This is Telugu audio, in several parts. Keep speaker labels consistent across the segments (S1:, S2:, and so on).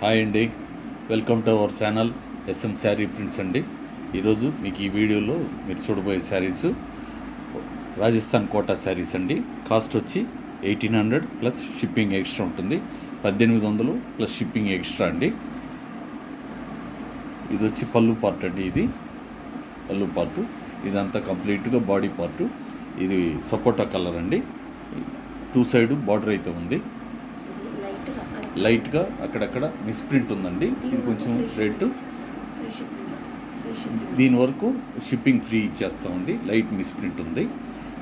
S1: హాయ్ అండి, welcome to our channel S M sari prints అండి. ఈరోజు మీకు ఈ వీడియోలో మీరు చూడబోయే శారీస్ రాజస్థాన్ కోటా శారీస్ అండి. కాస్ట్ వచ్చి 1800 ప్లస్ షిప్పింగ్ ఎక్స్ట్రా ఉంటుంది. 1800 ప్లస్ షిప్పింగ్ ఎక్స్ట్రా అండి. ఇది వచ్చి పళ్ళు పార్ట్ అండి. ఇది పళ్ళు పార్టు, ఇదంతా కంప్లీట్గా బాడీ పార్టు. ఇది సపోటా కలర్ అండి. 2 సైడ్ బార్డర్ అయితే ఉంది. లైట్గా అక్కడక్కడ మిస్ప్రింట్ ఉందండి. ఇది కొంచెం రేటు, దీని వరకు షిప్పింగ్ ఫ్రీ ఇచ్చేస్తామండి. లైట్ మిస్ప్రింట్ ఉంది.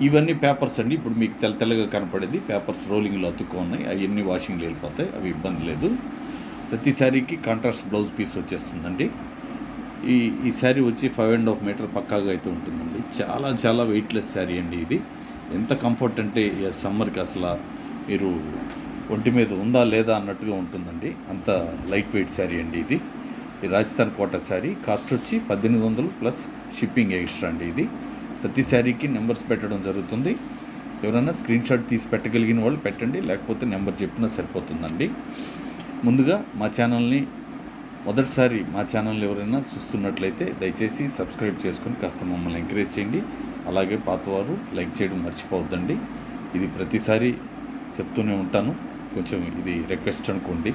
S1: ఇవన్నీ పేపర్స్ అండి. ఇప్పుడు మీకు తెల్లగా కనపడేది పేపర్స్ రోలింగ్లో అతుక్కు ఉన్నాయి. అవన్నీ వాషింగ్లో వెళ్ళిపోతాయి, అవి ఇబ్బంది లేదు. ప్రతి శారీకి కాంట్రాస్ట్ బ్లౌజ్ పీస్ వచ్చేస్తుందండి. ఈ శారీ వచ్చి 5.5 మీటర్ పక్కాగా అయితే ఉంటుందండి. చాలా వెయిట్లెస్ శారీ అండి. ఇది ఎంత కంఫర్ట్ అంటే సమ్మర్కి అసలు మీరు ఒంటి మీద ఉందా లేదా అన్నట్టుగా ఉంటుందండి. అంత లైట్ వెయిట్ శారీ అండి. ఇది రాజస్థాన్ కోటా శారీ. కాస్ట్ వచ్చి 1800 ప్లస్ షిప్పింగ్ ఎక్స్ట్రా అండి. ఇది ప్రతి శారీకి నెంబర్స్ పెట్టడం జరుగుతుంది. ఎవరైనా స్క్రీన్ షాట్ తీసి పెట్టగలిగిన వాళ్ళు పెట్టండి, లేకపోతే నెంబర్ చెప్పినా సరిపోతుందండి. ముందుగా మా ఛానల్ని మొదటిసారి మా ఛానల్ ఎవరైనా చూస్తున్నట్లయితే దయచేసి సబ్స్క్రైబ్ చేసుకొని కాస్త మమ్మల్ని ఎంకరేజ్ చేయండి. అలాగే పాతవారు లైక్ చేయడం మర్చిపోవద్దండి. ఇది ప్రతిసారి చెప్తూనే ఉంటాను, కొంచెం ఇది రిక్వెస్ట్ అనుకోండి.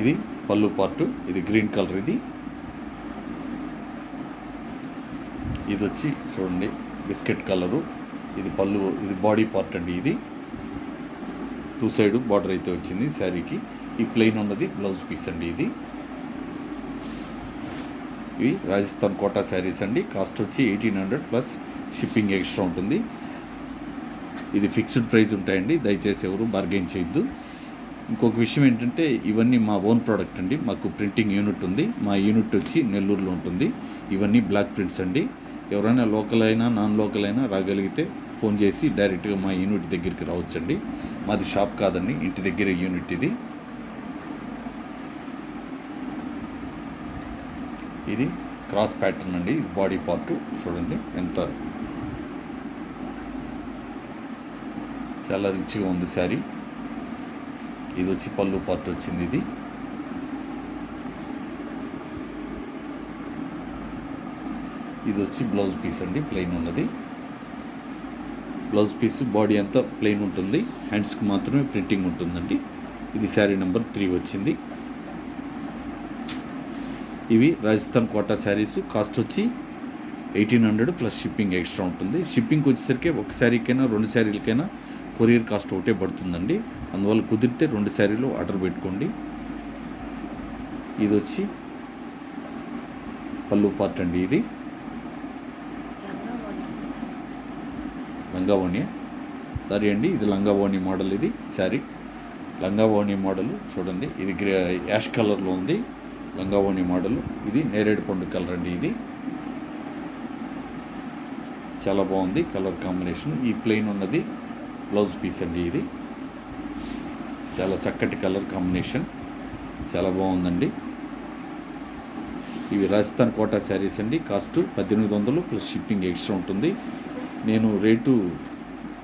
S1: ఇది పళ్ళు పార్టు, ఇది గ్రీన్ కలర్. ఇది వచ్చి చూడండి బిస్కెట్ కలరు. ఇది పళ్ళు, ఇది బాడీ పార్ట్ అండి. ఇది 2 సైడ్ బార్డర్ అయితే వచ్చింది శారీకి. ఈ ప్లెయిన్ ఉన్నది బ్లౌజ్ పీస్ అండి. ఇవి రాజస్థాన్ కోటా శారీస్ అండి. కాస్ట్ వచ్చి 1800 ప్లస్ షిప్పింగ్ ఎక్స్ట్రా ఉంటుంది. ఇది ఫిక్స్డ్ ప్రైస్ ఉంటాయండి. దయచేసి ఎవరు బార్గెయిన్ చేయొద్దు. ఇంకొక విషయం ఏంటంటే ఇవన్నీ మా ఓన్ ప్రోడక్ట్ అండి. మాకు ప్రింటింగ్ యూనిట్ ఉంది. మా యూనిట్ వచ్చి నెల్లూరులో ఉంటుంది. ఇవన్నీ బ్లాక్ ప్రింట్స్ అండి. ఎవరైనా లోకల్ అయినా నాన్ లోకల్ అయినా రాగలిగితే ఫోన్ చేసి డైరెక్ట్గా మా యూనిట్ దగ్గరికి రావచ్చండి. మాది షాప్ కాదండి, ఇంటి దగ్గర యూనిట్. ఇది క్రాస్ ప్యాటర్న్ అండి. ఇది బాడీ పార్ట్ చూడండి ఎంత చాలా రిచ్గా ఉంది శారీ. ఇది వచ్చి పళ్ళు పార్ట్ వచ్చింది. ఇది వచ్చి బ్లౌజ్ పీస్ అండి, ప్లెయిన్ ఉన్నది. బ్లౌజ్ పీస్ బాడీ అంతా ప్లెయిన్ ఉంటుంది, హ్యాండ్స్కి మాత్రమే ప్రింటింగ్ ఉంటుందండి. ఇది శారీ నెంబర్ 3 వచ్చింది. ఇవి రాజస్థాన్ కోటా శారీస్. కాస్ట్ వచ్చి 1800 ప్లస్ షిప్పింగ్ ఎక్స్ట్రా ఉంటుంది. షిప్పింగ్కి వచ్చేసరికి ఒక శారీకైనా 2 శారీలకైనా కొరియర్ కాస్ట్ ఒకటే పడుతుందండి. అందువల్ల కుదిరితే 2 శారీలు ఆర్డర్ పెట్టుకోండి. ఇది వచ్చి పళ్ళు పార్ట్ అండి. ఇది లంగావోణి సారీ అండి. ఇది లంగావోణి మోడల్. ఇది శారీ లంగావోణి మోడల్ చూడండి. ఇది యాష్ కలర్లో ఉంది లంగావోణి మోడల్. ఇది నేరేడు పండు కలర్ అండి. ఇది చాలా బాగుంది కలర్ కాంబినేషన్. ఈ ప్లెయిన్ ఉన్నది బ్లౌజ్ పీస్ అండి. ఇది చాలా చక్కటి కలర్ కాంబినేషన్, చాలా బాగుందండి. ఇవి రాజస్థాన్ కోటా శారీస్ అండి. కాస్ట్ 1800 ప్లస్ షిప్పింగ్ ఎక్స్ట్రా ఉంటుంది. నేను రేటు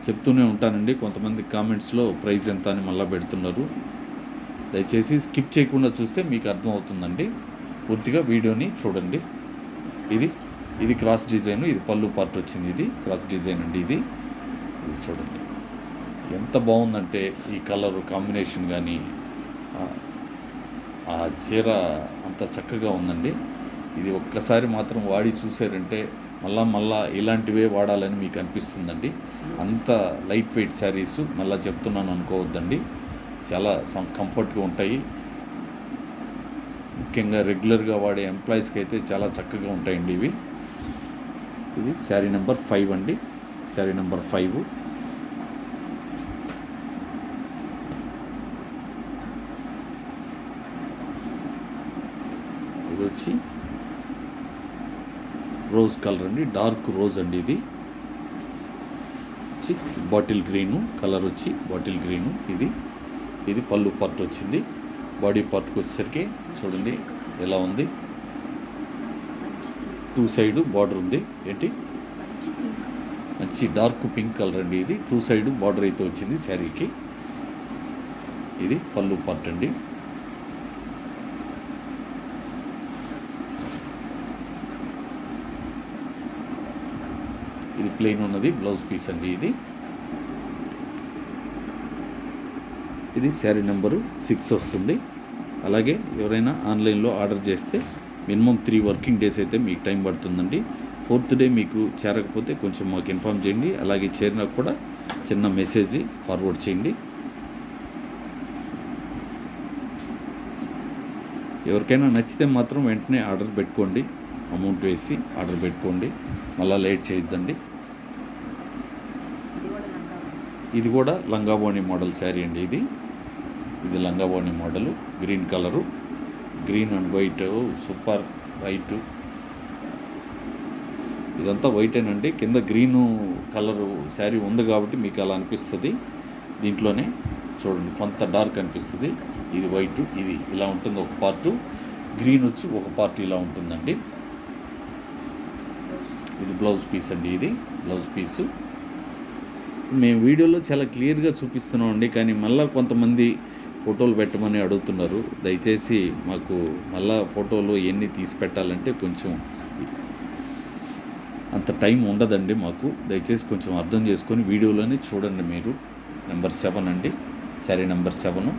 S1: చెప్తూనే ఉంటానండి. కొంతమంది కామెంట్స్లో ప్రైస్ ఎంత అని మళ్ళీ పెడుతున్నారు. దయచేసి స్కిప్ చేయకుండా చూస్తే మీకు అర్థమవుతుందండి. పూర్తిగా వీడియోని చూడండి. ఇది క్రాస్ డిజైన్. ఇది పళ్ళు పార్ట్ వచ్చింది. ఇది క్రాస్ డిజైన్ అండి. ఇది చూడండి ఎంత బాగుందంటే ఈ కలర్ కాంబినేషన్ కానీ ఆ చీర అంత చక్కగా ఉందండి. ఇది ఒక్కసారి మాత్రం వాడి చూసారంటే మళ్ళా ఇలాంటివే వాడాలని మీకు అనిపిస్తుందండి. అంత లైట్ వెయిట్ శారీస్. మళ్ళీ చెప్తున్నాను అనుకోవద్దండి, చాలా కంఫర్ట్గా ఉంటాయి. ముఖ్యంగా రెగ్యులర్గా వాడే ఎంప్లాయీస్కి అయితే చాలా చక్కగా ఉంటాయండి ఇవి. ఇది శారీ నెంబర్ 5 అండి. శారీ నెంబర్ 5. ఇది వచ్చి రోజ్ కలర్ అండి, డార్క్ రోజ్ అండి. ఇది వచ్చి బాటిల్ గ్రీను కలర్ వచ్చి బాటిల్ గ్రీను. ఇది పళ్ళు పార్ట్ వచ్చింది. బాడీ పార్ట్కి వచ్చేసరికి చూడండి ఎలా ఉంది. 2 సైడ్ బార్డర్ ఉంది. మంచి డార్క్ పింక్ కలర్ అండి. ఇది 2 సైడ్ బార్డర్ అయితే వచ్చింది శారీకి. ఇది పళ్ళు పార్ట్ అండి. ఇది ప్లెయిన్ ఉన్నది బ్లౌజ్ పీస్ అండి. ఇది శారీ నెంబరు 6 వస్తుంది. అలాగే ఎవరైనా ఆన్లైన్లో ఆర్డర్ చేస్తే మినిమం 3 వర్కింగ్ డేస్ అయితే మీకు టైం పడుతుందండి. 4th డే మీకు చేరకపోతే కొంచెం మాకు ఇన్ఫామ్ చేయండి. అలాగే చేరినా కూడా చిన్న మెసేజ్ ఫార్వర్డ్ చేయండి. ఎవరికైనా నచ్చితే మాత్రం వెంటనే ఆర్డర్ పెట్టుకోండి. అమౌంట్ వేసి ఆర్డర్ పెట్టుకోండి, మళ్ళీ లేట్ చేయొద్దండి. ఇది కూడా లంగావోణి మోడల్ శారీ అండి. ఇది లంగావోణి model, green colour, green and white, super white. ఇదంతా వైటేనండి. కింద గ్రీను కలరు శారీ ఉంది కాబట్టి మీకు అలా అనిపిస్తుంది. దీంట్లోనే చూడండి కొంత డార్క్ అనిపిస్తుంది. ఇది వైట్, ఇది ఇలా ఉంటుంది ఒక పార్టు, గ్రీన్ వచ్చి ఒక పార్ట్ ఇలా ఉంటుందండి. ఇది బ్లౌజ్ పీస్ అండి. ఇది బ్లౌజ్ పీసు మేము వీడియోలో చాలా క్లియర్గా చూపిస్తున్నాం అండి. కానీ మళ్ళీ కొంతమంది ఫోటోలు పెట్టమని అడుగుతున్నారు. దయచేసి మాకు మళ్ళీ ఫోటోలు ఎన్ని తీసి పెట్టాలంటే కొంచెం అంత టైం ఉండదండి మాకు. దయచేసి కొంచెం అర్థం చేసుకొని వీడియోలోనే చూడండి. మీరు నెంబర్ 7 అండి, శారీ నెంబర్ 7.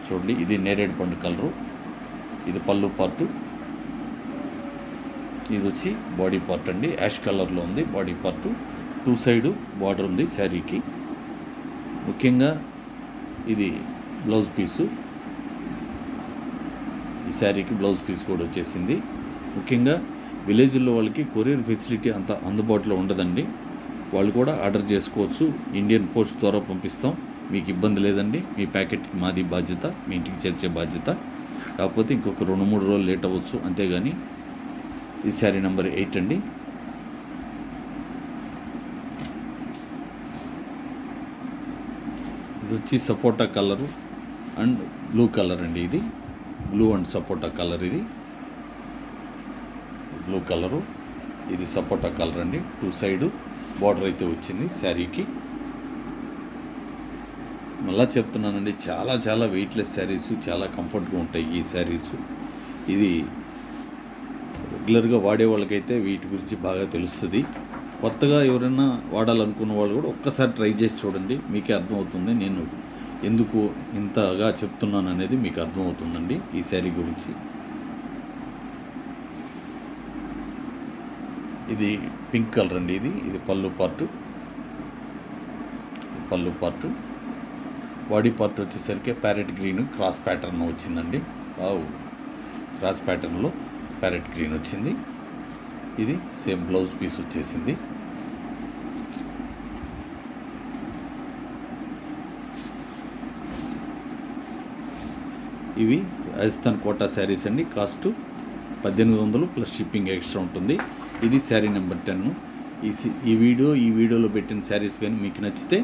S1: చూడండి, ఇది నేరేడు పండు కలరు. ఇది పళ్ళు పార్టు. ఇది వచ్చి బాడీ పార్ట్ అండి. యాష్ కలర్లో ఉంది బాడీ పార్టు. 2 సైడు బార్డర్ ఉంది శారీకి. ముఖ్యంగా ఇది బ్లౌజ్ పీసు. ఈ శారీకి బ్లౌజ్ పీస్ కూడా వచ్చేసింది. ముఖ్యంగా విలేజ్లో వాళ్ళకి కొరియర్ ఫెసిలిటీ అంత అందుబాటులో ఉండదండి. వాళ్ళు కూడా ఆర్డర్ చేసుకోవచ్చు. ఇండియన్ పోస్ట్ ద్వారా పంపిస్తాం, మీకు ఇబ్బంది లేదండి. మీ ప్యాకెట్కి మాది బాధ్యత, మీ ఇంటికి చేర్చే బాధ్యత. కాకపోతే ఇంకొక 2-3 రోజులు లేట్ అవ్వచ్చు, అంతేగాని. ఈ శారీ నెంబర్ 8 అండి. ఇది వచ్చి సపోటా కలరు అండ్ బ్లూ కలర్ అండి. ఇది బ్లూ అండ్ సపోటా కలర్. ఇది బ్లూ కలరు, ఇది సపోటా కలర్ అండి. 2 సైడు బార్డర్ అయితే వచ్చింది శారీకి. మళ్ళా చెప్తున్నానండి, చాలా చాలా వెయిట్లెస్ శారీస్, చాలా కంఫర్ట్గా ఉంటాయి ఈ శారీస్. ఇది రెగ్యులర్గా వాడే వాళ్ళకైతే వీటి గురించి బాగా తెలుస్తుంది. కొత్తగా ఎవరైనా వాడాలనుకున్న వాళ్ళు కూడా ఒక్కసారి ట్రై చేసి చూడండి, మీకే అర్థమవుతుంది. నేను ఎందుకు ఇంతగా చెప్తున్నాను అనేది మీకు అర్థమవుతుందండి ఈ శారీ గురించి. ఇది పింక్ కలర్ అండి. ఇది పళ్ళు పార్టు. బాడీ పార్ట్ వచ్చేసరికి ప్యారెట్ గ్రీన్ క్రాస్ ప్యాటర్న్ వచ్చిందండి. క్రాస్ ప్యాటర్న్లో ప్యారెట్ గ్రీన్ వచ్చింది. ఇది సేమ్ బ్లౌజ్ పీస్ వచ్చేసింది. ఇవి రాజస్థాన్ కోటా శారీస్ అండి. కాస్ట్ 1800 ప్లస్ షిప్పింగ్ ఎక్స్ట్రా ఉంటుంది. ఇది శారీ నెంబర్ 10. ఈ వీడియోలో పెట్టిన శారీస్ కానీ మీకు నచ్చితే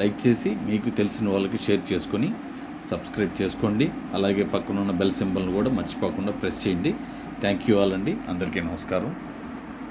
S1: లైక్ చేసి మీకు తెలిసిన వాళ్ళకి షేర్ చేసుకొని సబ్స్క్రైబ్ చేసుకోండి. అలాగే పక్కన ఉన్న బెల్ సింబల్ని కూడా మర్చిపోకుండా ప్రెస్ చేయండి. థ్యాంక్ యూ ఆల్ అండి. అందరికీ నమస్కారం.